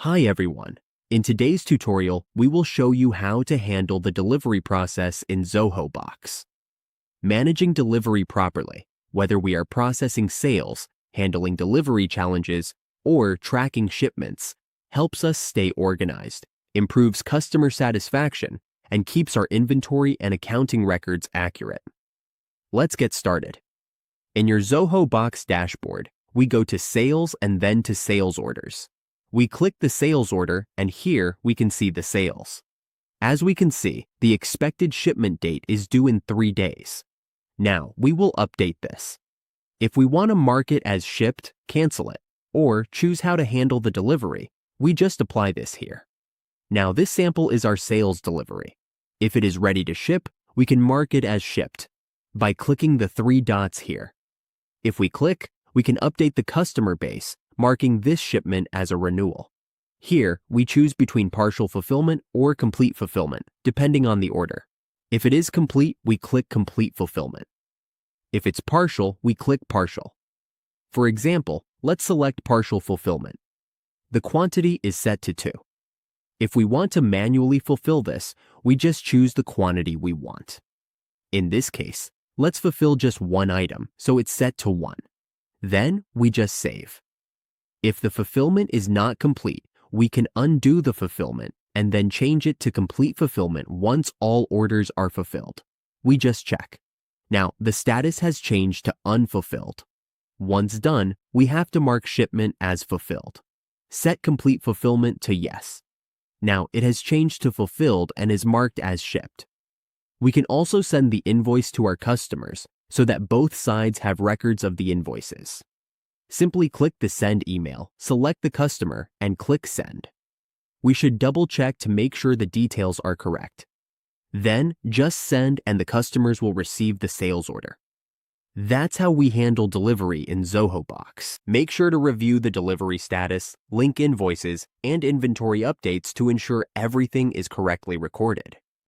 Hi everyone. In today's tutorial, we will show you how to handle the delivery process in Zoho Books. Managing delivery properly, whether we are processing sales, handling delivery challenges, or tracking shipments, helps us stay organized, improves customer satisfaction, and keeps our inventory and accounting records accurate. Let's get started. In your Zoho Books dashboard, we go to Sales and then to Sales Orders. We click the sales order, and here we can see the sales. As we can see, the expected shipment date is due in 3 days. Now, we will update this. If we want to mark it as shipped, cancel it, or choose how to handle the delivery, we just apply this here. Now, this sample is our sales delivery. If it is ready to ship, we can mark it as shipped by clicking the 3 dots here. If we click, we can update the customer base, marking this shipment as a renewal. Here, we choose between partial fulfillment or complete fulfillment, depending on the order. If it is complete, we click Complete Fulfillment. If it's partial, we click Partial. For example, let's select Partial Fulfillment. The quantity is set to 2. If we want to manually fulfill this, we just choose the quantity we want. In this case, let's fulfill just 1 item, so it's set to 1. Then, we just save. If the fulfillment is not complete, we can undo the fulfillment and then change it to complete fulfillment once all orders are fulfilled. We just check. Now, the status has changed to unfulfilled. Once done, we have to mark shipment as fulfilled. Set complete fulfillment to yes. Now, it has changed to fulfilled and is marked as shipped. We can also send the invoice to our customers so that both sides have records of the invoices. Simply click the Send email, select the customer, and click Send. We should double-check to make sure the details are correct. Then, just send and the customers will receive the sales order. That's how we handle delivery in Zoho Books. Make sure to review the delivery status, link invoices, and inventory updates to ensure everything is correctly recorded.